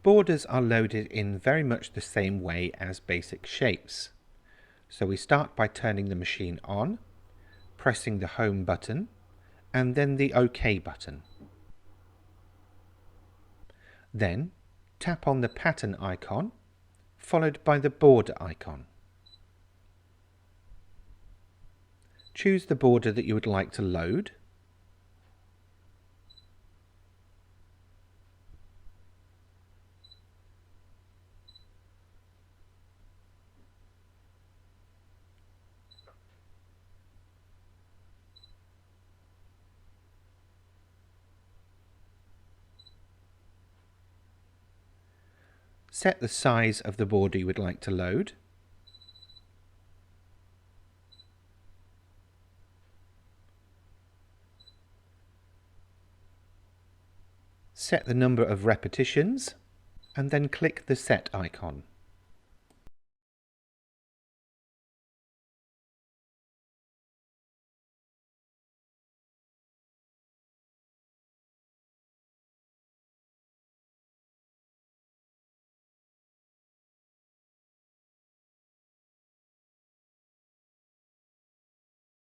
Borders are loaded in very much the same way as basic shapes. So we start by turning the machine on, pressing the Home button, and then the OK button. Then tap on the pattern icon, followed by the border icon. Choose the border that you would like to load. Set the size of the border you would like to load. Set the number of repetitions, and then click the Set icon.